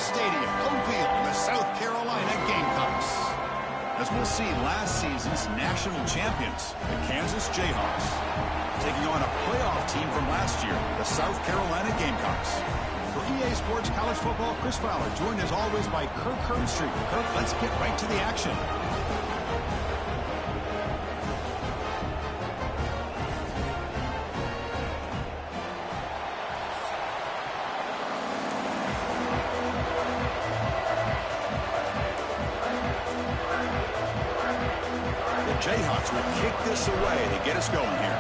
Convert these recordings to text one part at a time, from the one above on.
Stadium, home field, the South Carolina Gamecocks. As we'll see, last season's national champions, the Kansas Jayhawks, taking on a playoff team from last year, the South Carolina Gamecocks. For EA Sports College Football, Chris Fowler, joined as always by Kirk Herbstreit. Kirk, let's get right to the action. The Jayhawks will kick this away to get us going here.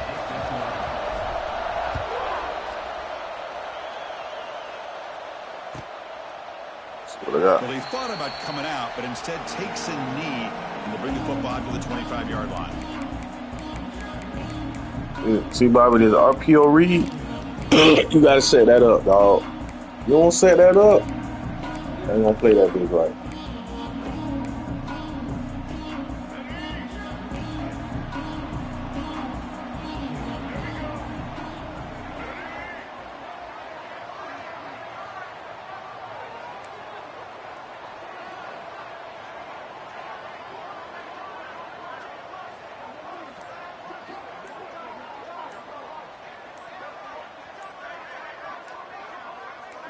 Well, he thought about coming out, but instead takes a knee and will bring the football to the 25-yard line. See, Bobby, this RPO read. You got to set that up, dog. You don't set that up, I ain't going to play that big right.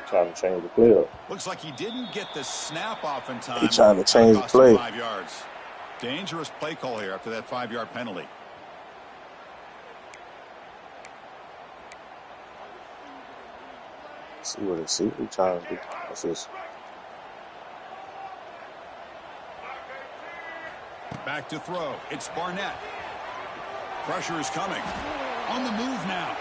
Trying to change the play up. Looks like he didn't get the snap off in time. He's trying to change the play. 5 yards. Dangerous play call here after that 5-yard penalty. See what it see. He's trying to do. What's this? Back to throw. It's Barnett. Pressure is coming. On the move now.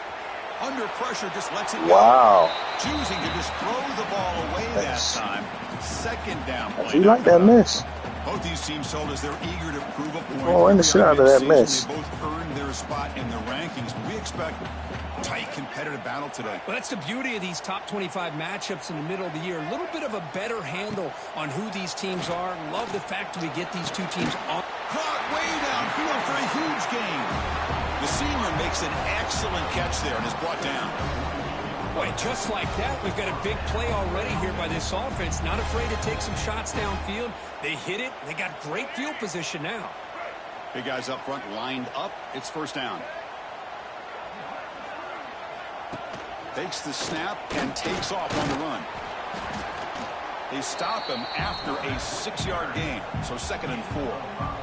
Under pressure, just lets it go. Wow. Choosing to just throw the ball away that time. Second down play. You like that miss? Both these teams told us they're eager to prove a point. Oh, and the shit out of that miss. They both earned their spot in the rankings. We expect a tight, competitive battle today. Well, that's the beauty of these top 25 matchups in the middle of the year. A little bit of a better handle on who these teams are. Love the fact that we get these two teams on. Caught way downfield for a huge gain. The senior makes an excellent catch there and is brought down. Boy, just like that, we've got a big play already here by this offense. Not afraid to take some shots downfield. They hit it. They got great field position now. Big guys up front lined up. It's first down. Takes the snap and takes off on the run. They stop him after a 6-yard gain. So 2nd and 4.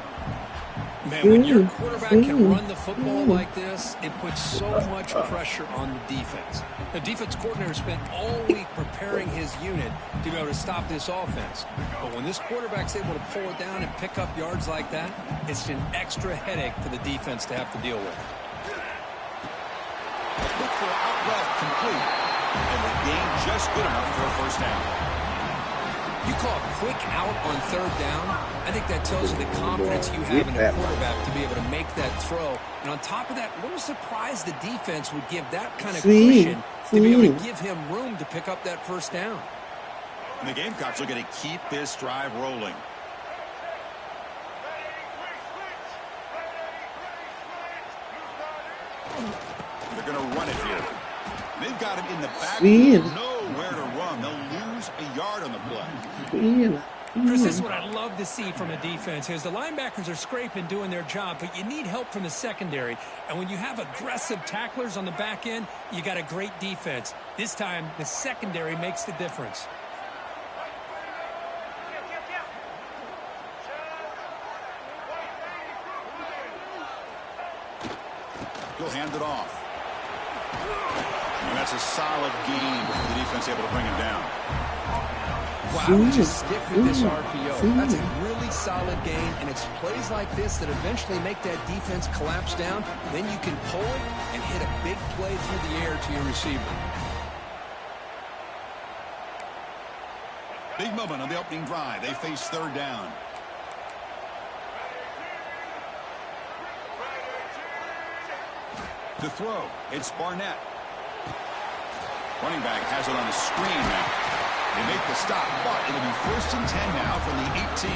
Man, when your quarterback can run the football like this, it puts so much pressure on the defense. The defense coordinator spent all week preparing his unit to be able to stop this offense. But when this quarterback's able to pull it down and pick up yards like that, it's an extra headache for the defense to have to deal with. Look for out route complete. And the gain just good enough for a first down. You call a quick out on 3rd down, I think that tells you the confidence you have in a quarterback to be able to make that throw. And on top of that, a little surprised the defense would give that kind of cushion to be able to give him room to pick up that first down. And the Gamecocks are going to keep this drive rolling. They're going to run it here. They've got him in the backfield. Nowhere to run. They'll lose a yard on the play. Chris, this is what I'd love to see from a defense. As the linebackers are scraping, doing their job, but you need help from the secondary. And when you have aggressive tacklers on the back end, you got a great defense. This time, the secondary makes the difference. He'll hand it off. And that's a solid gain before the defense able to bring him down. Wow, I would just stick with this RPO. That's a really solid gain, and it's plays like this that eventually make that defense collapse down. Then you can pull it and hit a big play through the air to your receiver. Big moment on the opening drive. They face 3rd down. To throw, it's Barnett. Running back has it on the screen now. They make the stop, but it'll be 1st and 10 now from the 18.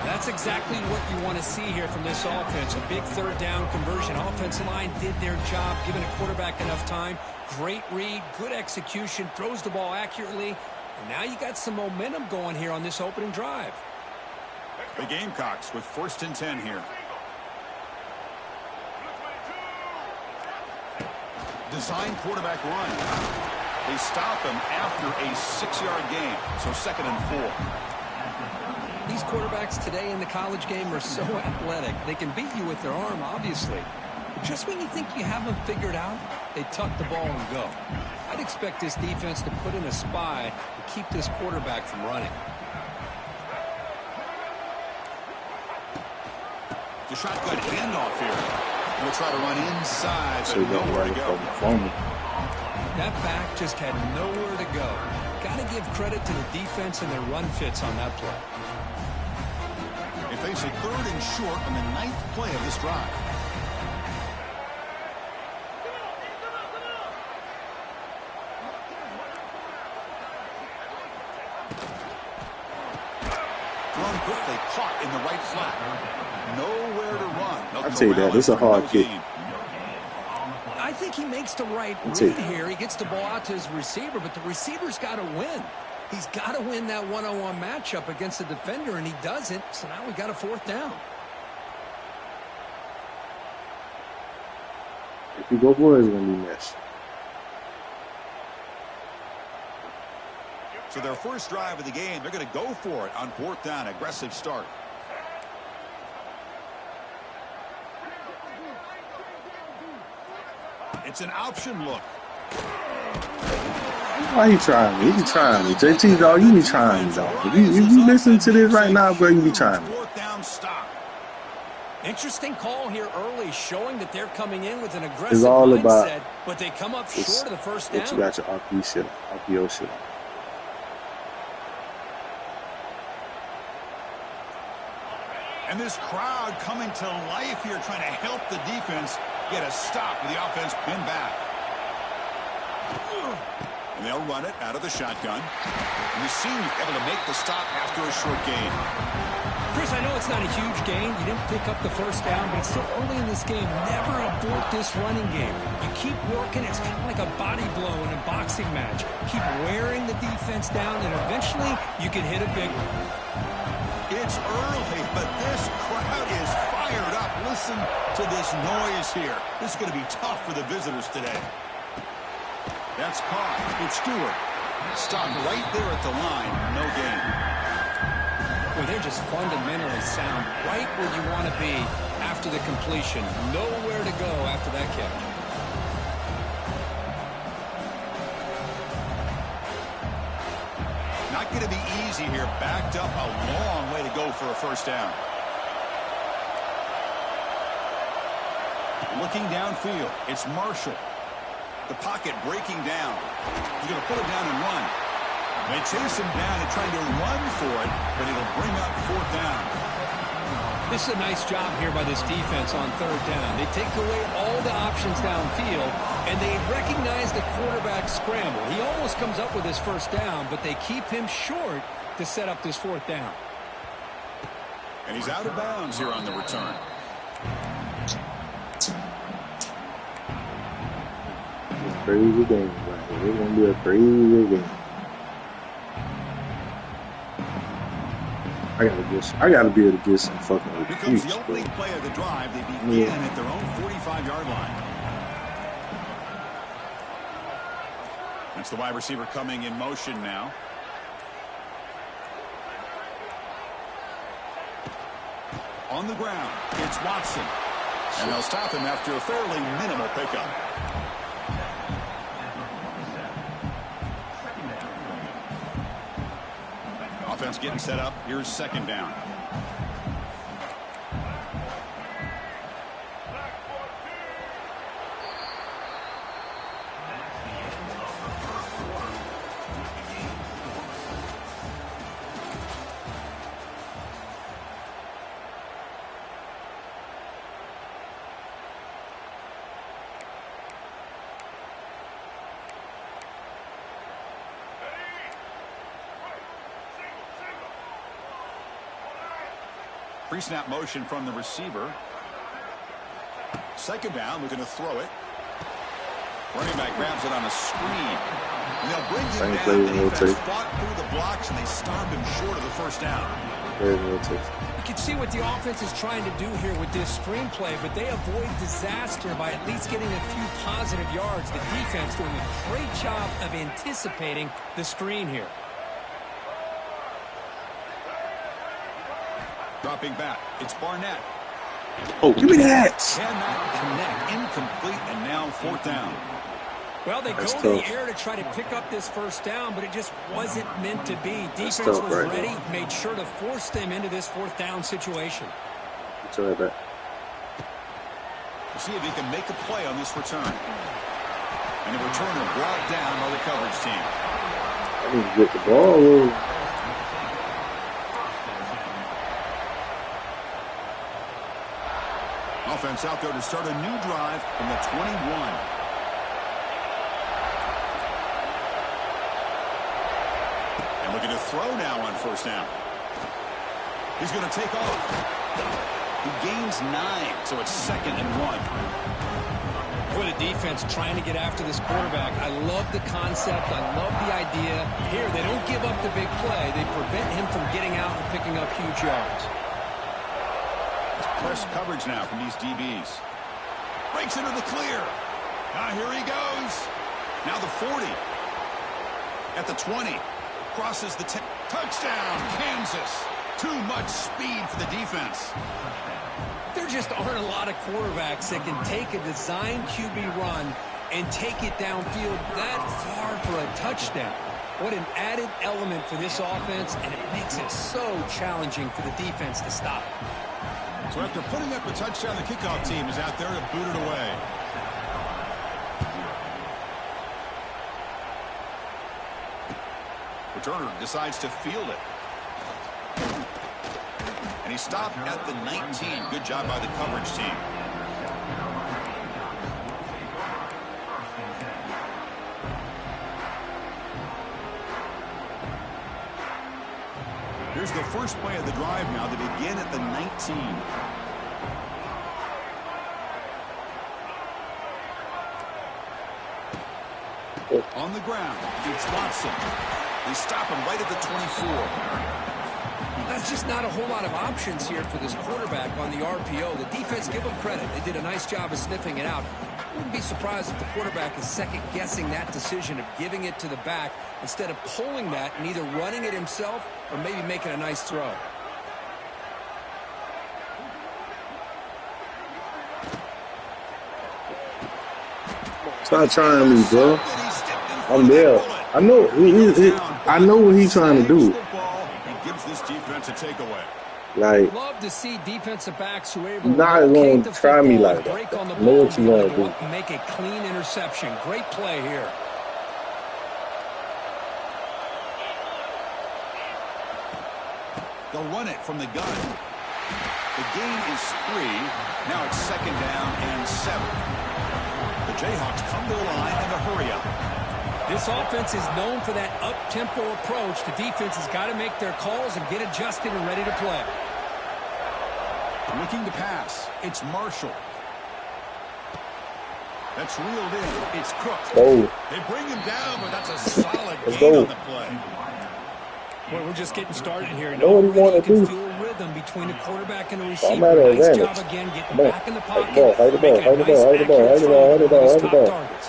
That's exactly what you want to see here from this offense. A big 3rd down conversion. Offensive line did their job, giving a quarterback enough time. Great read, good execution, throws the ball accurately. And now you got some momentum going here on this opening drive. The Gamecocks with 1st and 10 here. Design quarterback run. They stop him after a 6-yard gain. So 2nd and 4. These quarterbacks today in the college game are so athletic. They can beat you with their arm, obviously. But just when you think you have them figured out, they tuck the ball and go. I'd expect this defense to put in a spy to keep this quarterback from running. The shotgun handoff here. We'll try to run inside, So but nowhere to go. That back just had nowhere to go. Got to give credit to the defense and their run fits on that play. They face a 3rd and short on the 9th play of this drive. Thrown quickly, caught in the right flat. Nowhere to run. I'll tell you that. This is a hard kick. I think he makes the right read here. He gets the ball out to his receiver, but the receiver's got to win. He's got to win that one-on-one matchup against the defender, and he doesn't. So now we got a 4th down. If you go for it, it's going to be messed. So their first drive of the game, they're going to go for it on 4th down. Aggressive start. It's an option look. Why you trying me? You be trying me. JT, dog, you be trying me, dog. If you listen to this right now, bro, you be trying me. 4th down stop. Interesting call here early, showing that they're coming in with an aggressive It's all about mindset, but they come up short of the first down. But you got your RPO shit on. And this crowd coming to life here, trying to help the defense get a stop with the offense pinned back. And they'll run it out of the shotgun. And the senior able to make the stop after a short gain. Chris, I know it's not a huge gain. You didn't pick up the first down, but it's still early in this game. Never abort this running game. You keep working. It's kind of like a body blow in a boxing match. Keep wearing the defense down, and eventually you can hit a big one. It's early, but this crowd is fired up. Listen to this noise here. This is going to be tough for the visitors today. That's caught. It's Stewart. Stopped right there at the line. No gain. Well, they're just fundamentally sound right where you want to be after the completion. Nowhere to go after that catch. Not going to be easy here. Backed up a long way to go for a first down. Looking downfield, it's Marshall. The pocket breaking down. He's going to put it down and run. They chase him down and trying to run for it, but it'll bring up 4th down. This is a nice job here by this defense on 3rd down. They take away all the options downfield, and they recognize the quarterback scramble. He almost comes up with his first down, but they keep him short to set up this 4th down. And he's out of bounds here on the return. Crazy game, right? It's gonna be a crazy game. I gotta be able to get some fucking Here comes recruits, the bro. opening play of the drive. They begin at their own 45-yard line. That's the wide receiver coming in motion now. On the ground, it's Watson. And they'll stop him after a fairly minimal pickup. Offense getting set up. Here's 2nd down. Pre-snap motion from the receiver. 2nd down, looking to throw it. Running back grabs it on a screen. And they'll bring him Same down. play The in defense rotation. fought through the blocks, and they stopped him short of the first down. You can see what the offense is trying to do here with this screenplay, but they avoid disaster by at least getting a few positive yards. The defense doing a great job of anticipating the screen here. Dropping back. It's Barnett. Oh, give me that. Cannot connect. Incomplete, and now fourth down. Well, they That's go in tough. the air to try to pick up this first down, but it just wasn't meant to be. Defense tough was right ready, now. made sure to force them into this fourth down situation. It's right back. We'll see if he can make a play on this return. And the returner brought down by the coverage team. I need to get the ball. Offense out there to start a new drive from the 21. And looking to throw now on first down. He's going to take off. He gains 9, so it's 2nd and 1. What a defense trying to get after this quarterback. I love the concept. I love the idea. Here, they don't give up the big play. They prevent him from getting out and picking up huge yards. Press coverage now from these DBs. Breaks into the clear. Now here he goes. Now the 40. At the 20. Crosses the 10. Touchdown, Kansas. Too much speed for the defense. There just aren't a lot of quarterbacks that can take a design QB run and take it downfield that far for a touchdown. What an added element for this offense, and it makes it so challenging for the defense to stop. So after putting up a touchdown, the kickoff team is out there to boot it away. Returner decides to field it. And he stopped at the 19. Good job by the coverage team. Here's the first play of the drive now. They begin at the 19. On the ground, it's Watson. They stop him right at the 24. That's just not a whole lot of options here for this quarterback on the RPO. The defense, give them credit. They did a nice job of sniffing it out. I wouldn't be surprised if the quarterback is second-guessing that decision of giving it to the back instead of pulling that and either running it himself or maybe making a nice throw. Stop trying me, bro. I'm there. I know. I know what he's trying to do. He gives this defense a takeaway. Like, Love to see defensive backs who are able you're not to locate going the to try me football, like that. break on the I know ball, what you want to do. and make a clean interception. Great play here. They'll run it from the gun. The gain is 3. Now it's 2nd down and 7. The Jayhawks come to the line in a hurry up. This offense is known for that up-tempo approach. The defense has got to make their calls and get adjusted and ready to play. Looking to pass. It's Marshall. That's reeled in. It's Cook. oh, They bring him down, but that's a solid Let's gain go. on the play. Well, we're just getting started here. know what he wanna You can do. feel rhythm between the quarterback and the I'm at receiver. an Nice advantage. job again getting Come on. back in the Hide the pocket. ball, hide the ball, making a hide the ball, nice, hide the ball, accurate hide the throw ball, hide the to ball, his hide the top ball. targets.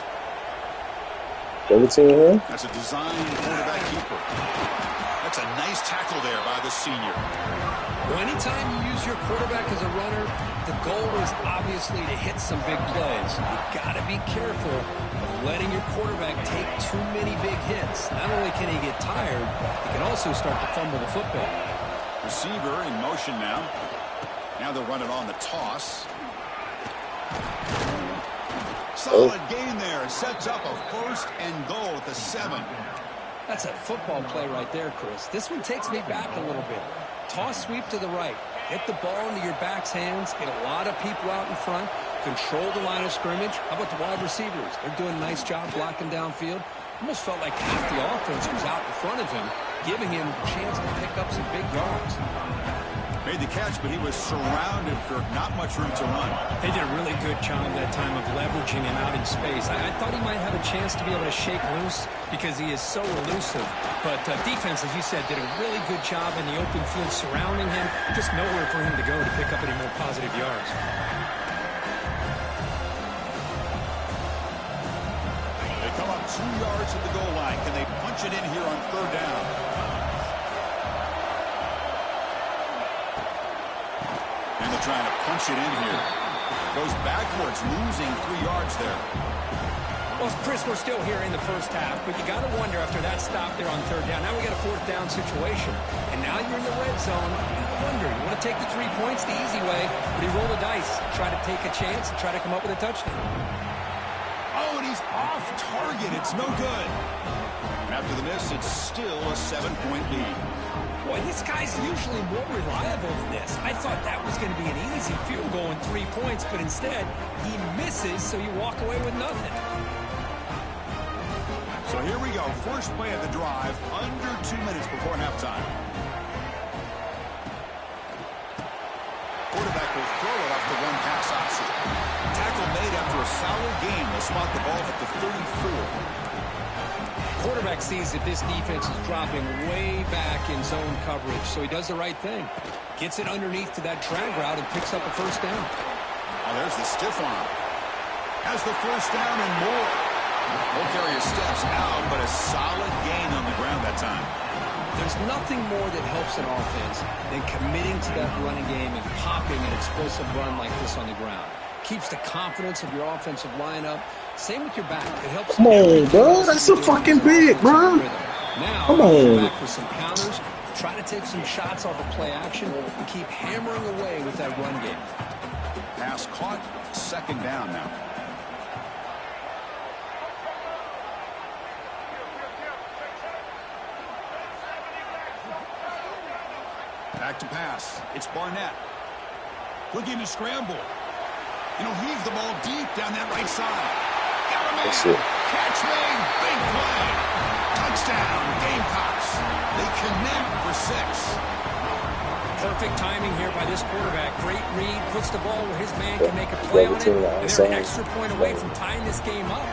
17 here. That's a design quarterback keeper. That's a nice tackle there by the senior. Well, anytime you use your quarterback as a runner, the goal is obviously to hit some big plays. You've got to be careful of letting your quarterback take too many big hits. Not only can he get tired, he can also start to fumble the football. Receiver in motion now. Now they'll run it on the toss. Solid gain there. Sets up a 1st and goal at the 7. That's a football play right there, Chris. This one takes me back a little bit. Toss sweep to the right. Get the ball into your back's hands. Get a lot of people out in front. Control the line of scrimmage. How about the wide receivers? They're doing a nice job blocking downfield. Almost felt like half the offense was out in front of him, giving him a chance to pick up some big yards. Made the catch, but he was surrounded for not much room to run. They did a really good job that time of leveraging him out in space. I thought he might have a chance to be able to shake loose because he is so elusive. But defense, as you said, did a really good job in the open field surrounding him. Just nowhere for him to go to pick up any more positive yards. They come up 2 yards at the goal line. Can they punch it in here on 3rd down? And they're trying to punch it in here. Goes backwards, losing 3 yards there. Well, Chris, we're still here in the first half, but you got to wonder after that stop there on 3rd down. Now we got a 4th down situation, and now you're in the red zone. You got to wonder, you want to take the 3 points the easy way, but he rolled the dice, try to take a chance and try to come up with a touchdown. Oh, and he's off target. It's no good. After the miss, it's still a 7-point lead. Boy, this guy's usually more reliable than this. I thought that was going to be an easy field goal in 3 points, but instead, he misses, so you walk away with nothing. So here we go. First play of the drive, under 2 minutes before halftime. Quarterback will throw it off the one pass option. Tackle made after a solid game. They'll spot the ball at the 34. Quarterback sees that this defense is dropping way back in zone coverage, so he does the right thing. Gets it underneath to that drag route and picks up a 1st down. Oh, there's the stiff arm. Has the 1st down and more. Won't carry his steps out, but a solid gain on the ground that time. There's nothing more that helps an offense than committing to that running game and popping an explosive run like this on the ground. Keeps the confidence of your offensive lineup. Same with your back. It helps. Come on, bro. That's a fucking big, bro. Now, come on. Back with some counters. Try to take some shots off of play action and keep hammering away with that run game. Pass caught. 2nd down now. Back to pass. It's Barnett. Looking to scramble. Heave the ball deep down that right side. Got a man. Catch made. Big play. Touchdown. Gamecocks. They connect for 6. Perfect timing here by this quarterback. Great read. Puts the ball where his man can make a play on it. And they're an extra point away from tying this game up.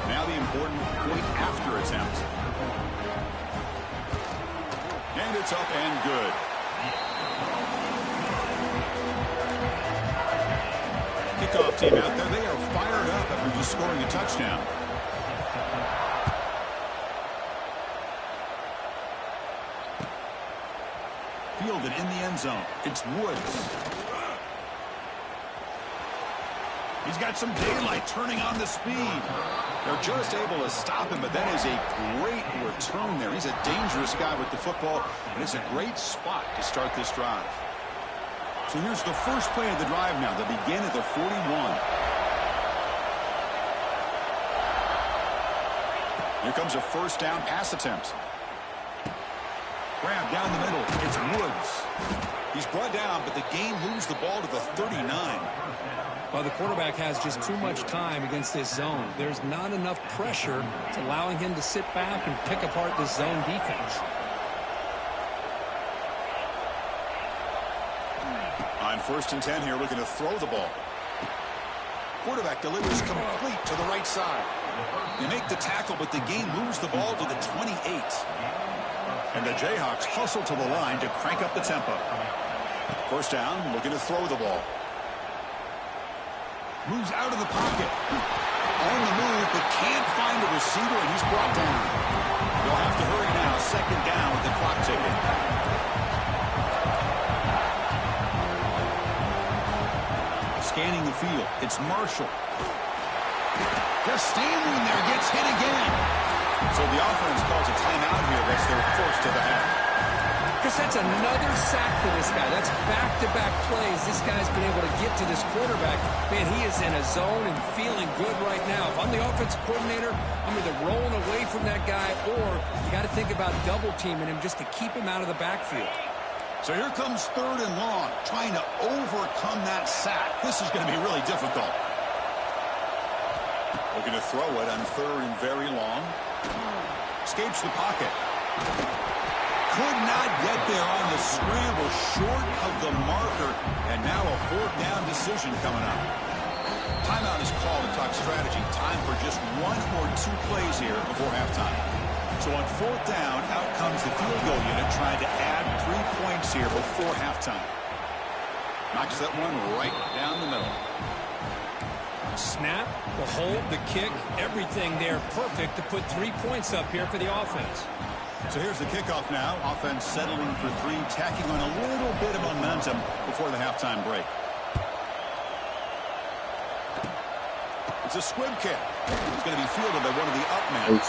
Now the important point after attempt. And it's up and good. Kickoff team out there. They are fired up after just scoring a touchdown. Fielded in the end zone. It's Woods. He's got some daylight turning on the speed. They're just able to stop him, but that is a great return there. He's a dangerous guy with the football, and it's a great spot to start this drive. So here's the first play of the drive now. They begin at the 41. Here comes a 1st down pass attempt. Grab down the middle. It's Woods. He's brought down, but the game moves the ball to the 39. Well, the quarterback has just too much time against this zone. There's not enough pressure to allowing him to sit back and pick apart this zone defense. On 1st and 10 here, looking to throw the ball. Quarterback delivers complete to the right side. They make the tackle, but the game moves the ball to the 28. And the Jayhawks hustle to the line to crank up the tempo. 1st down, looking to throw the ball. Moves out of the pocket. On the move, but can't find a receiver, and he's brought down. They'll have to hurry now. 2nd down with the clock ticking. Scanning the field. It's Marshall. Just standing there, gets hit again. So the offense calls a timeout here. That's their 1st of the half. Because that's another sack for this guy. That's back-to-back plays. This guy's been able to get to this quarterback. Man, he is in a zone and feeling good right now. If I'm the offensive coordinator, I'm either rolling away from that guy or you got to think about double-teaming him just to keep him out of the backfield. So here comes 3rd and long, trying to overcome that sack. This is going to be really difficult. Looking to throw it on 3rd and very long. Escapes the pocket. Could not get there on the scramble, short of the marker, and now a fourth down decision coming up. Timeout is called to talk strategy. Time for just one or two plays here before halftime. So on fourth down, out comes the field goal unit trying to add 3 points here before halftime. Knocks that one right down the middle. Snap, the hold, the kick, everything there perfect to put 3 points up here for the offense. So here's the kickoff now. Offense settling for 3, tacking on a little bit of momentum before the halftime break. It's a squib kick. It's going to be fielded by one of the up men.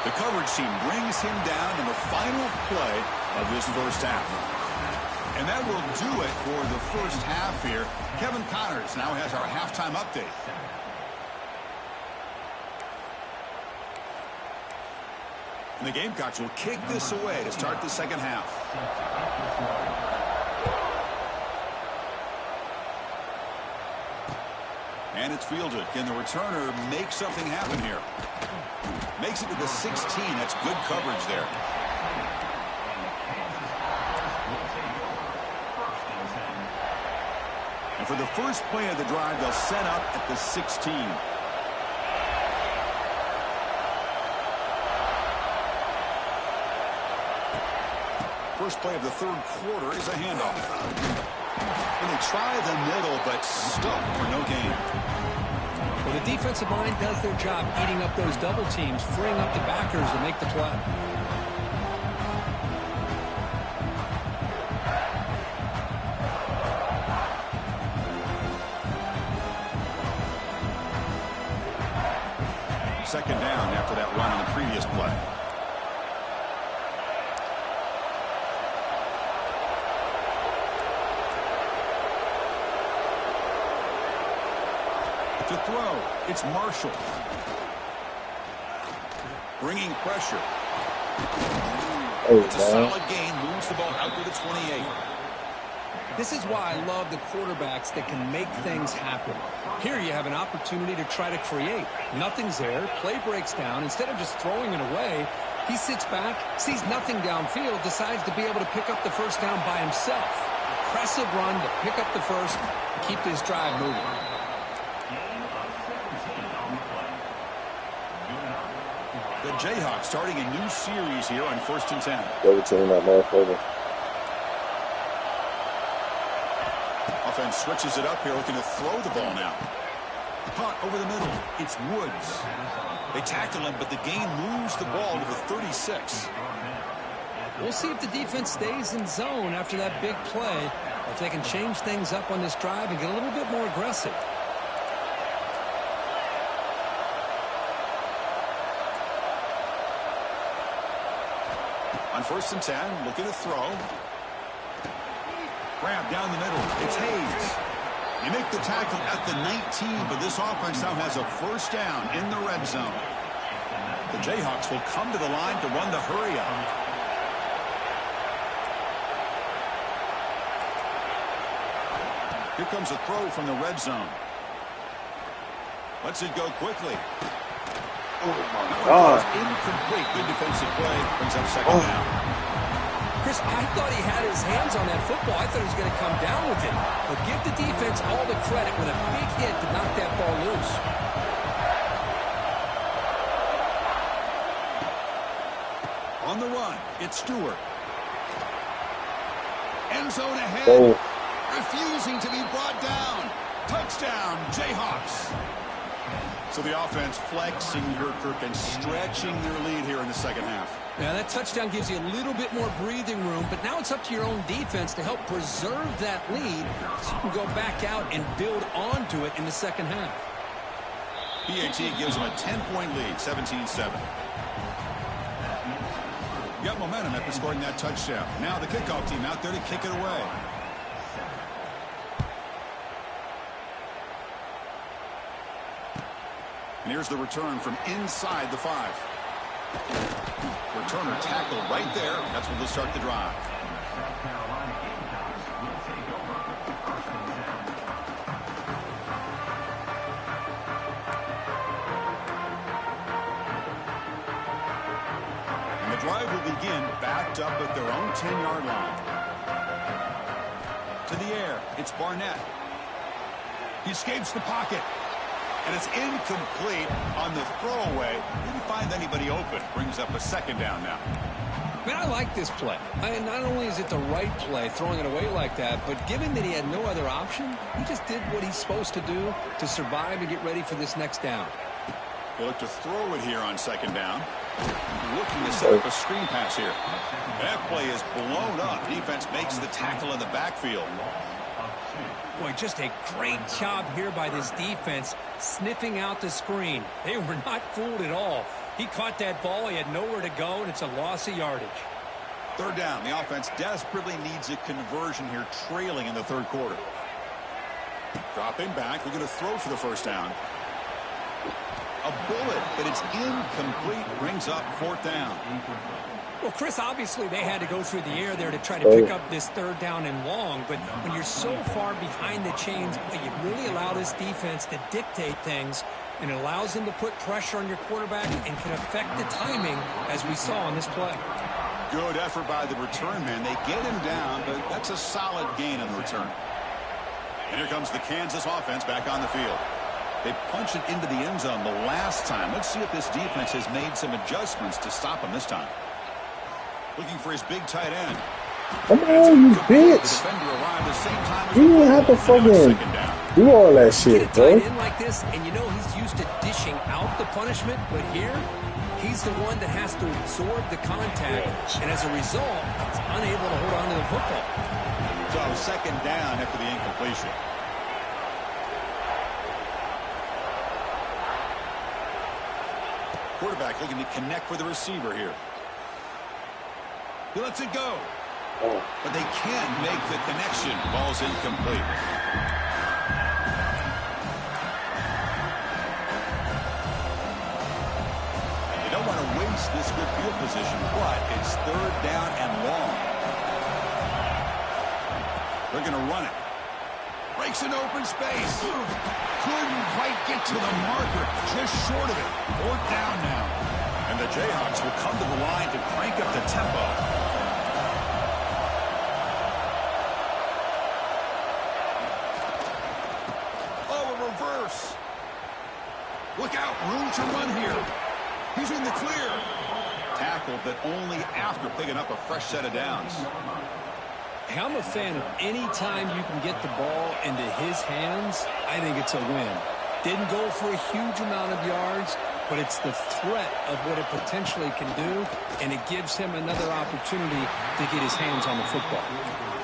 The coverage team brings him down in the final play of this first half. And that will do it for the first half here. Kevin Connors now has our halftime update. And the Gamecocks will kick this away to start the second half. And it's fielded. Can the returner make something happen here? Makes it to the 16. That's good coverage there. And for the first play of the drive, they'll set up at the 16. First play of the third quarter is a handoff. And they try the middle, but stuck for no gain. Well, the defensive line does their job eating up those double teams, freeing up the backers to make the play. Second down after that run on the previous play. To throw, it's Marshall. Bringing pressure. It's a solid gain, moves the ball out to the 28. This is why I love the quarterbacks that can make things happen. Here you have an opportunity to try to create. Nothing's there. Play breaks down. Instead of just throwing it away, he sits back, sees nothing downfield, decides to be able to pick up the first down by himself. Impressive run to pick up the first, keep this drive moving. The Jayhawks starting a new series here on 1st and 10. Double team that motherfucker. Offense switches it up here, looking to throw the ball now. Punt over the middle. It's Woods. They tackle him, but the gain moves the ball to the 36. We'll see if the defense stays in zone after that big play, or if they can change things up on this drive and get a little bit more aggressive. On 1st and 10, looking to throw. Grab down the middle. It's Hayes. They make the tackle at the 19, but this offense now has a first down in the red zone. The Jayhawks will come to the line to run the hurry up. Here comes a throw from the red zone. Lets it go quickly. Oh my God. Incomplete. Good defensive play. Brings up second down. Chris, I thought he had his hands on that football. I thought he was going to come down with it. But give the defense all the credit with a big hit to knock that ball loose. On the run, it's Stewart. End zone ahead. Oh. Refusing to be brought down. Touchdown, Jayhawks. So the offense flexing Kirk and stretching their lead here in the second half. Now that touchdown gives you a little bit more breathing room, but now it's up to your own defense to help preserve that lead so you can go back out and build onto it in the second half. PAT gives them a 10-point lead, 17-7. Got momentum after scoring that touchdown. Now the kickoff team out there to kick it away. And here's the return from inside the 5. Returner tackle right there. That's where they'll start the drive. drive will begin backed up at their own 10-yard line. To the air, it's Barnett. He escapes the pocket. And it's incomplete on the throwaway. Didn't find anybody open. Brings up a second down now. Man, I like this play. Not only is it the right play, throwing it away like that, but given that he had no other option, he just did what he's supposed to do to survive and get ready for this next down. They look to throw it here on second down. Looking to set up a screen pass here. That play is blown up. Defense makes the tackle in the backfield. Boy, just a great job here by this defense, sniffing out the screen. They were not fooled at all. He caught that ball. He had nowhere to go, and it's a loss of yardage. Third down. The offense desperately needs a conversion here, trailing in the third quarter. Dropping back. Looking to throw for the first down. A bullet, but it's incomplete. Brings up fourth down. Well, Chris, obviously they had to go through the air there to try to pick up this third down and long, but when you're so far behind the chains, you really allow this defense to dictate things, and it allows them to put pressure on your quarterback and can affect the timing, as we saw on this play. Good effort by the return man. They get him down, but that's a solid gain on the return. And here comes the Kansas offense back on the field. They punched it into the end zone the last time. Let's see if this defense has made some adjustments to stop him this time. Looking for his big tight end. Come on, you bitch. You didn't have to fucking do all that shit, bro. Get a tight end like this, and you know he's used to dishing out the punishment, but here, he's the one that has to absorb the contact, and as a result, he's unable to hold on to the football. So second down after the incompletion. Quarterback looking to connect with the receiver here. He lets it go. But they can't make the connection. Ball's incomplete. They don't want to waste this good field position, but it's third down and long. They're going to run it. Breaks an open space. Couldn't quite get to the marker. Just short of it. Fourth down now. And the Jayhawks will come to the line to crank up the tempo. Look out, room to run here. He's in the clear. Tackled, but only after picking up a fresh set of downs. Hey, I'm a fan of any time you can get the ball into his hands, I think it's a win. Didn't go for a huge amount of yards, but it's the threat of what it potentially can do, and it gives him another opportunity to get his hands on the football.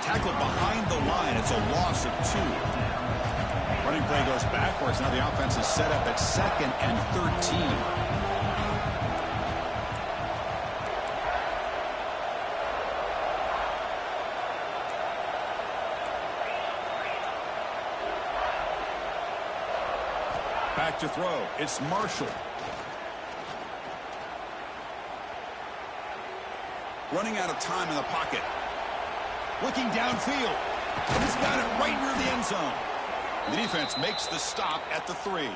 Tackled behind the line. It's a loss of 2. Running play goes backwards. Now the offense is set up at 2nd and 13. Back to throw. It's Marshall. Running out of time in the pocket. Looking downfield. And he's got it right near the end zone. The defense makes the stop at the 3.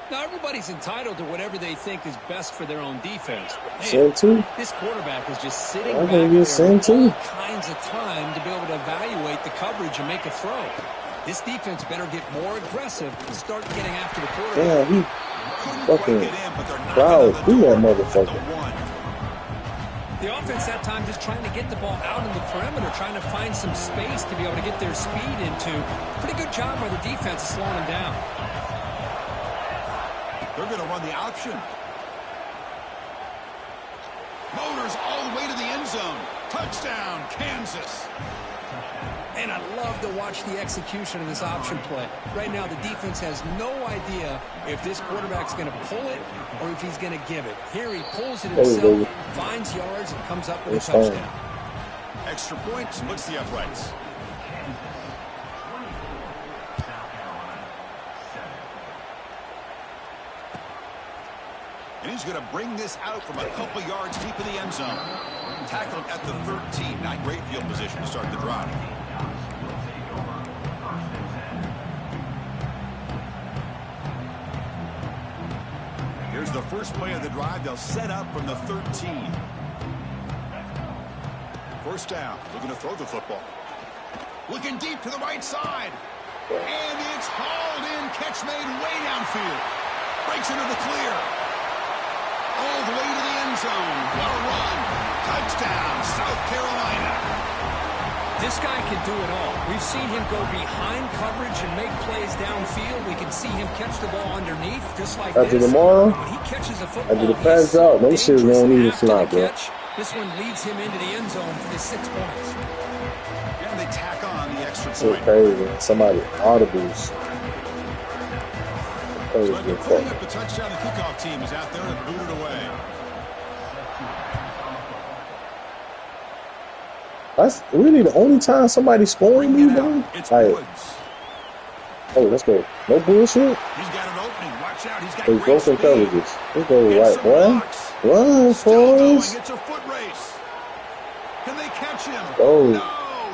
Now, everybody's entitled to whatever they think is best for their own defense. Same too. This quarterback is just sitting I back think there it's same with too. all kinds of time to be able to evaluate the coverage and make a throw. This defense better get more aggressive and start getting after the quarterback. Damn, he fucking proud through that motherfucker. The offense that time just trying to get the ball out in the perimeter, trying to find some space to be able to get their speed into. Pretty good job by the defense of slowing them down. They're going to run the option. Motors all the way to the end zone. Touchdown, Kansas. And I love to watch the execution of this option play. Right now, the defense has no idea if this quarterback's going to pull it or if he's going to give it. Here he pulls it himself, finds yards, and comes up with a touchdown. Extra point, splits the uprights. And he's going to bring this out from a couple yards deep in the end zone. Tackled at the 13. Not great field position to start the drive. Here's the the first play of the drive, they'll set up from the 13. First down, looking to throw the football. Looking deep to the right side. And it's hauled in. Catch made way downfield. Breaks into the clear. All the way to the end zone. What a run. Touchdown, South Carolina. This guy can do it all. We've seen him go behind coverage and make plays downfield. We can see him catch the ball underneath, just like after this. tomorrow, When he catches a football, after the pass out, them shit don't even fly, bro. This one leads him into the end zone for the 6 points. And they tack on the extra So point. crazy. Somebody audibles. So after pulling up the touchdown, the kickoff team is out there and booted away. That's really the only time somebody's scoring me, bro. It's Like, Woods. oh, let's go. No bullshit. He's got an opening. Watch out. He's got Hey, great broken speed. coverages. Let's go Gets right, some boy. blocks. Run, Still going. boys. It's a foot race. Can they catch him? Oh. No.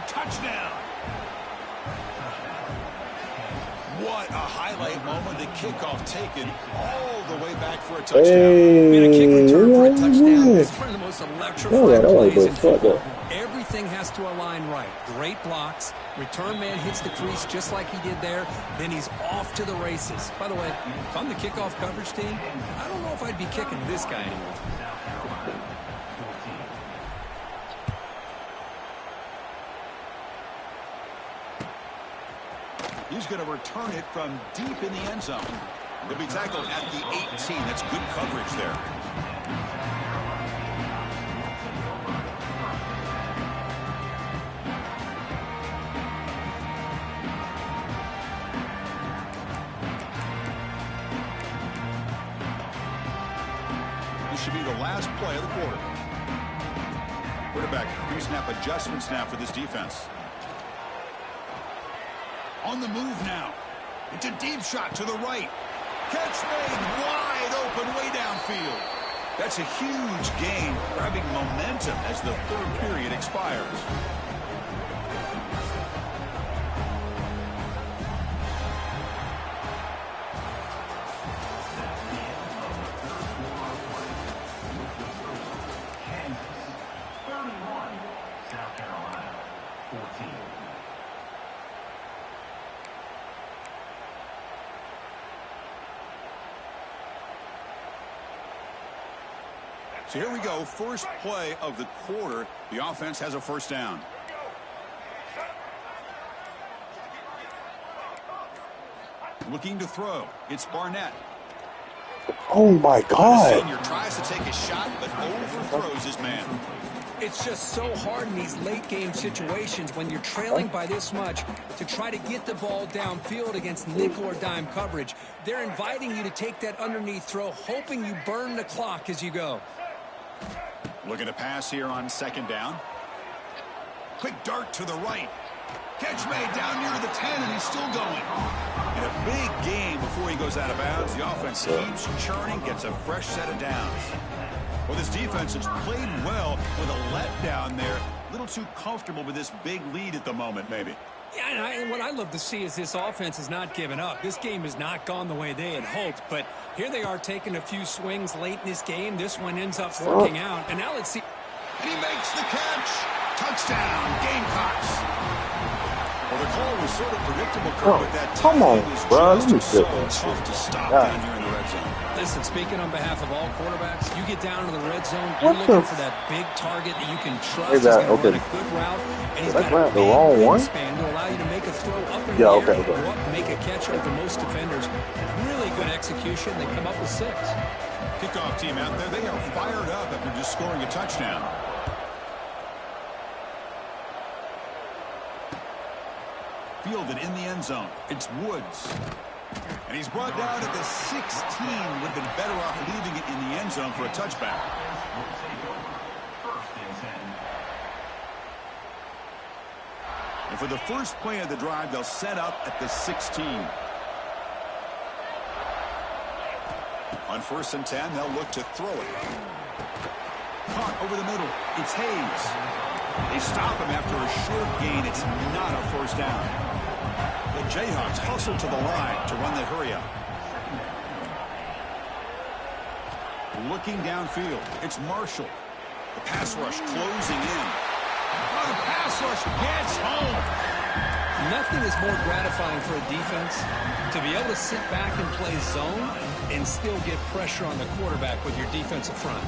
Touchdown. What a highlight moment. The kickoff taken all the way back for a touchdown. And a kick Hey, return for a yeah, touchdown yeah. is one of the most electrifying Yeah, that was plays good. in Fuck football. that. Everything has to align right. Great blocks. Return man hits the crease just like he did there. Then he's off to the races. By the way, if I'm the kickoff coverage team, I don't know if I'd be kicking this guy anymore. He's going to return it from deep in the end zone. He'll be tackled at the 18. That's good coverage there. This should be the last play of the quarter. Quarterback pre-snap adjustments now for this defense. On the move now. It's a deep shot to the right. Catch made wide open way downfield. That's a huge gain, grabbing momentum as the third period expires. South Carolina, 14. So here we go, first play of the quarter. The offense has a first down. Looking to throw. It's Barnett. Oh my The God. senior tries to take a shot, but overthrows his man. It's just so hard in these late game situations when you're trailing by this much to try to get the ball downfield against nickel or dime coverage. They're inviting you to take that underneath throw, hoping you burn the clock as you go. Looking to pass here on second down. Quick dart to the right. Catch made down near the 10, and he's still going. And a big game before he goes out of bounds. The offense keeps churning, gets a fresh set of downs. Well, this defense has played well with a letdown there. A little too comfortable with this big lead at the moment, maybe. Yeah, and what I love to see is this offense has not given up. This game has not gone the way they had hoped, but here they are taking a few swings late in this game. This one ends up working out, and now let's see. And he makes the catch. Touchdown, Gamecocks. Well, the call was sort of predictable, Kurt, but that come time on, was bro. just Let me so get that tough shit. to stop God. down here in the red zone. Listen, speaking on behalf of all quarterbacks, you get down to the red zone, What you're looking the for that big target that you can trust Is is that- going to run okay. a good route, and he's Did I got a grab the big wrong one? wingspan to allow you to make a throw up in Yeah, the okay, air, okay. go up and make a catch over most defenders. Really good execution. They come up with 6. Kickoff team out there, they are fired up after just scoring a touchdown. Fielded in the end zone. It's Woods. And he's brought down at the 16. Would have been better off leaving it in the end zone for a touchback. And for the first play of the drive, they'll set up at the 16. On 1st and 10, they'll look to throw it. Caught over the middle. It's Hayes. They stop him after a short gain. It's not a first down. The Jayhawks hustle to the line to run the hurry up. Looking downfield, it's Marshall. The pass rush closing in. Oh, the pass rush gets home. Nothing is more gratifying for a defense to be able to sit back and play zone and still get pressure on the quarterback with your defensive front.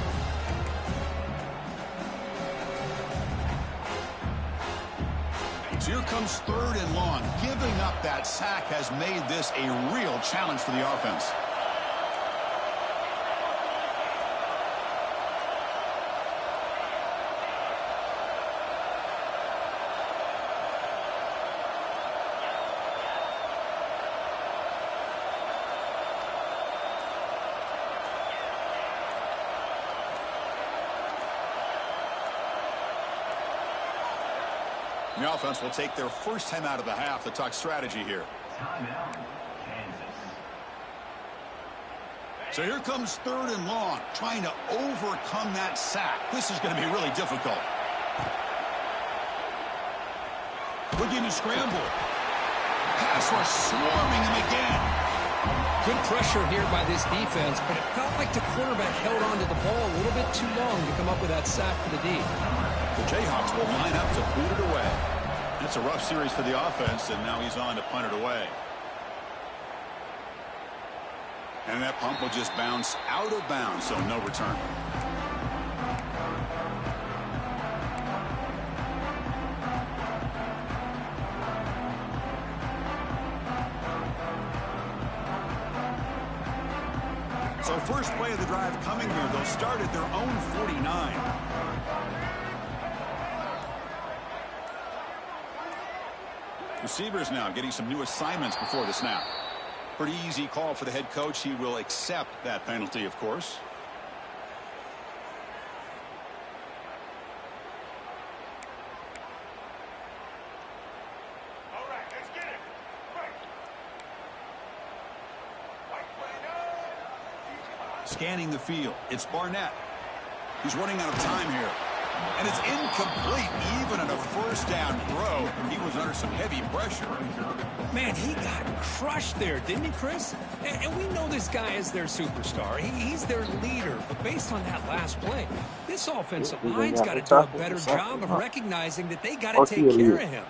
So here comes 3rd and long. Giving up that sack has made this a real challenge for the offense. The offense will take their first time out of the half to talk strategy here. Timeout, Kansas. So here comes 3rd and long, trying to overcome that sack. This is going to be really difficult. Looking to scramble. Pass rush swarming him again. Good pressure here by this defense, but it felt like the quarterback held onto the ball a little bit too long to come up with that sack for the D. The Jayhawks will line up to boot it away. It's a rough series for the offense, and now he's on to punt it away. And that punt will just bounce out of bounds, so no return. So first play of the drive coming here. They'll start at their own 49. Receivers now getting some new assignments before the snap. Pretty easy call for the head coach. He will accept that penalty, of course. All right, let's get it. Right. Scanning the field. It's Barnett. He's running out of time here. And it's incomplete, even on a first down throw. He was under some heavy pressure. Man, he got crushed there, didn't he, Chris? And we know this guy is their superstar. He's their leader. But based on that last play, this offensive line's got to do a better job of recognizing that they got to take care of him.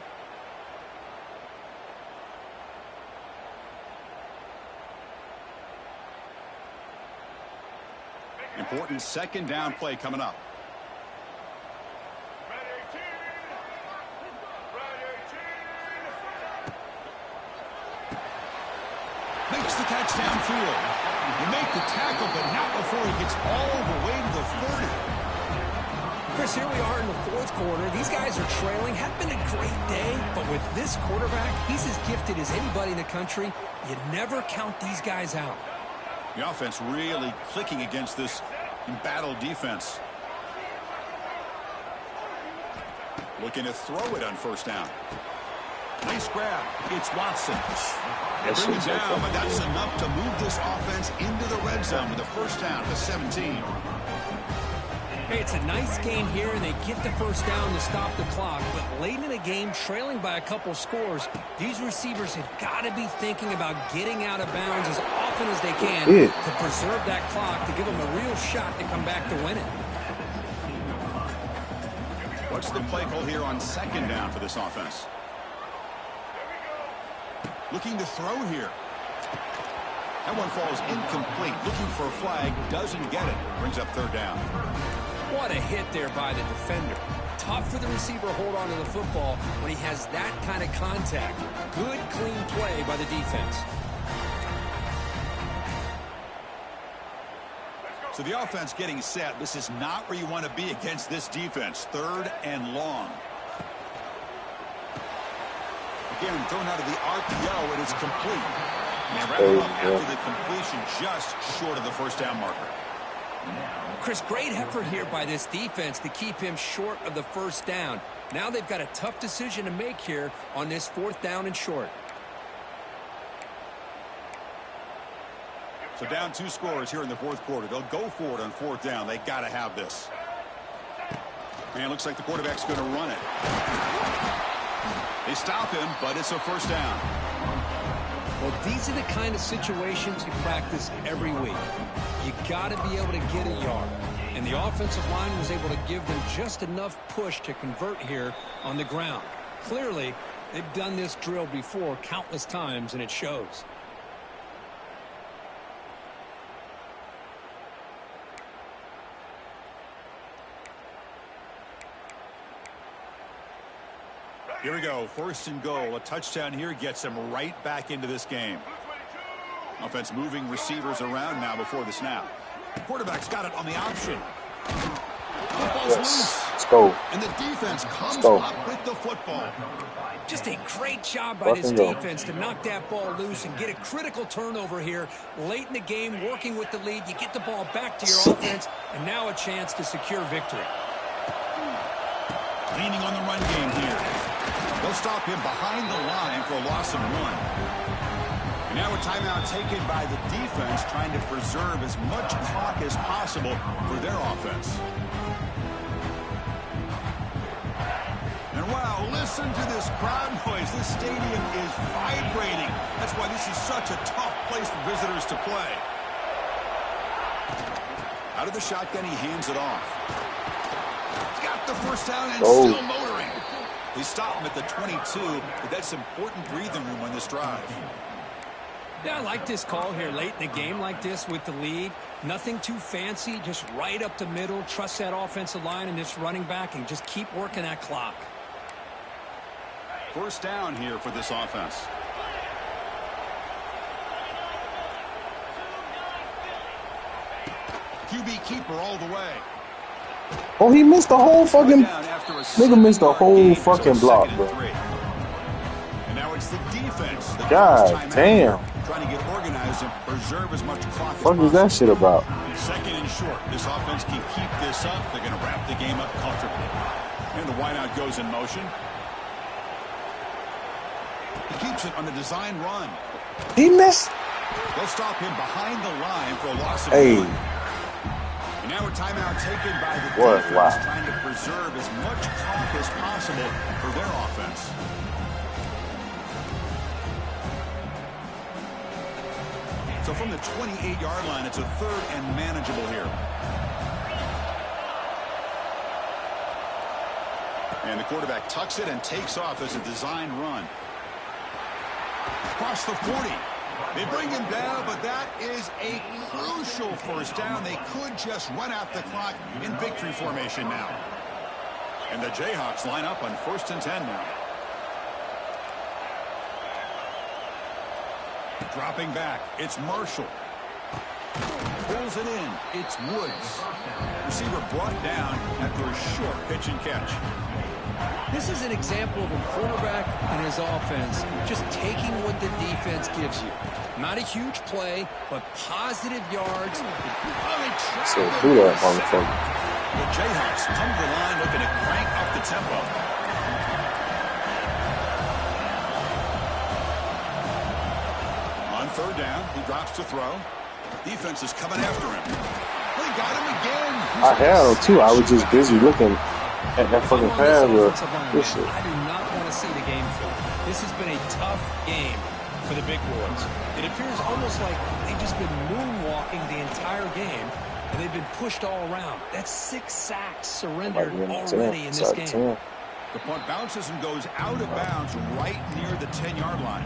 Important second down play coming up. Makes the catch downfield. You make the tackle, but not before he gets all the way to the 30. Chris, here we are in the 4th quarter. These guys are trailing. Had been a great day, but with this quarterback, he's as gifted as anybody in the country. You never count these guys out. The offense really clicking against this embattled defense. Looking to throw it on first down. Nice grab. It's Watson. They bring him down, but that's enough to move this offense into the red zone with a first down to 17. Hey, it's a nice game here, and they get the first down to stop the clock. But late in the game, trailing by a couple scores, these receivers have got to be thinking about getting out of bounds as often as they can to preserve that clock, to give them a real shot to come back to win it. What's the play call here on second down for this offense? Looking to throw here. That one falls incomplete. Looking for a flag. Doesn't get it. Brings up third down. What a hit there by the defender. Tough for the receiver to hold on to the football when he has that kind of contact. Good, clean play by the defense. So the offense getting set. This is not where you want to be against this defense. 3rd and long. Again, thrown out of the RPO, and it's complete. And wrap it up after the completion, just short of the first down marker. Chris, great effort here by this defense to keep him short of the first down. Now they've got a tough decision to make here on this 4th down and short. So down 2 scores here in the 4th quarter. They'll go for it on 4th down. They got to have this. And it looks like the quarterback's going to run it. They stop him, but it's a first down. Well, these are the kind of situations you practice every week. you got to be able to get a yard. And the offensive line was able to give them just enough push to convert here on the ground. Clearly, they've done this drill before countless times, and it shows. Here we go. First and goal. A touchdown here gets them right back into this game. Offense moving receivers around now before the snap. Quarterback's got it on the option. Yes. Let's go. And the defense comes up with the football. Just a great job by this defense to knock that ball loose and get a critical turnover here late in the game, working with the lead. You get the ball back to your offense, and now a chance to secure victory. Leaning on the run game here. They'll stop him behind the line for a loss of 1. And now a timeout taken by the defense, trying to preserve as much clock as possible for their offense. And wow, listen to this crowd noise. This stadium is vibrating. That's why this is such a tough place for visitors to play. Out of the shotgun, he hands it off. He's got the first down and still motoring. They stop him at the 22, but that's important breathing room on this drive. Yeah, I like this call here late in the game like this with the lead. Nothing too fancy, just right up the middle. Trust that offensive line and this running back and just keep working that clock. First down here for this offense. QB keeper all the way. Oh, he missed the whole fucking... Nigga missed the whole fucking block, bro. And now it's the defense. God damn. Trying to get organized and preserve as much clock as What is that shit about? Second and short. This offense can keep this up. They're going to wrap the game up comfortably. And the wideout goes in motion. He keeps it on the design run. He missed. They'll stop him behind the line for a loss of 1. And now a timeout taken by the defense, trying to preserve as much clock as possible for their offense. So from the 28-yard line, it's a 3rd and manageable here. And the quarterback tucks it and takes off as a design run. Across the 40. They bring him down, but that is a crucial first down. They could just run out the clock in victory formation now. And the Jayhawks line up on 1st and 10 now. Dropping back, it's Marshall. Pulls it in, it's Woods. Receiver brought down after a short pitch and catch. This is an example of a quarterback and his offense just taking what the defense gives you. Not a huge play, but positive yards. So do that, motherfucker. The Jayhawks come to the line looking to crank up the tempo. On 3rd down, he drops to throw. Defense is coming after him. They got him again. I had him too. I was just busy looking at that fucking pass. This shit. I do not want to see the game film. This has been a tough game for the big boys. It appears almost like they've just been moonwalking the entire game, and they've been pushed all around. That's 6 sacks surrendered already in this game. The punt bounces and goes out of bounds right near the 10-yard line.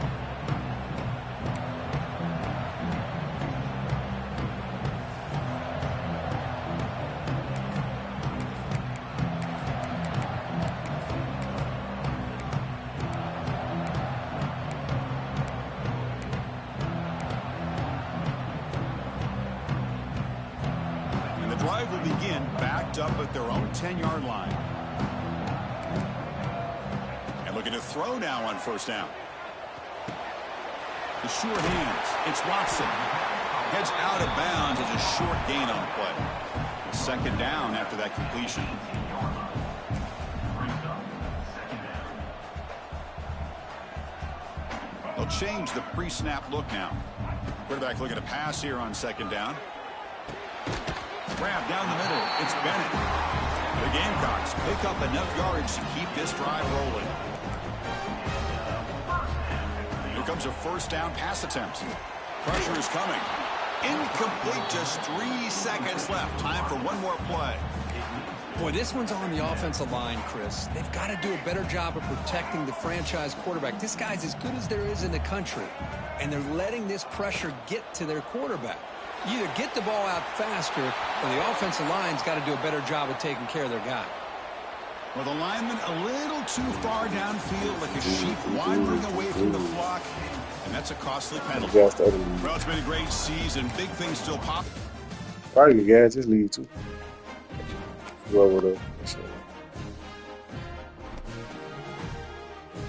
Drive will begin backed up at their own 10-yard line. And looking to throw now on 1st down. The sure hands. It's Watson. Heads out of bounds as a short gain on the play. 2nd down after that completion. They'll change the pre-snap look now. Quarterback looking to pass here on 2nd down. Grab down the middle. It's Bennett. The Gamecocks pick up enough yards to keep this drive rolling. Here comes a 1st down pass attempt. Pressure is coming. Incomplete, just 3 seconds left. Time for one more play. Boy, this one's on the offensive line, Chris. They've got to do a better job of protecting the franchise quarterback. This guy's as good as there is in the country, and they're letting this pressure get to their quarterback. You either get the ball out faster, or the offensive line's got to do a better job of taking care of their guy. Well, the lineman a little too far downfield, like a sheep wandering away from the flock, and that's a costly penalty. Gas the other lead. Well, it's been a great season. Big things still pop. Probably get gas this lead too. Go over there.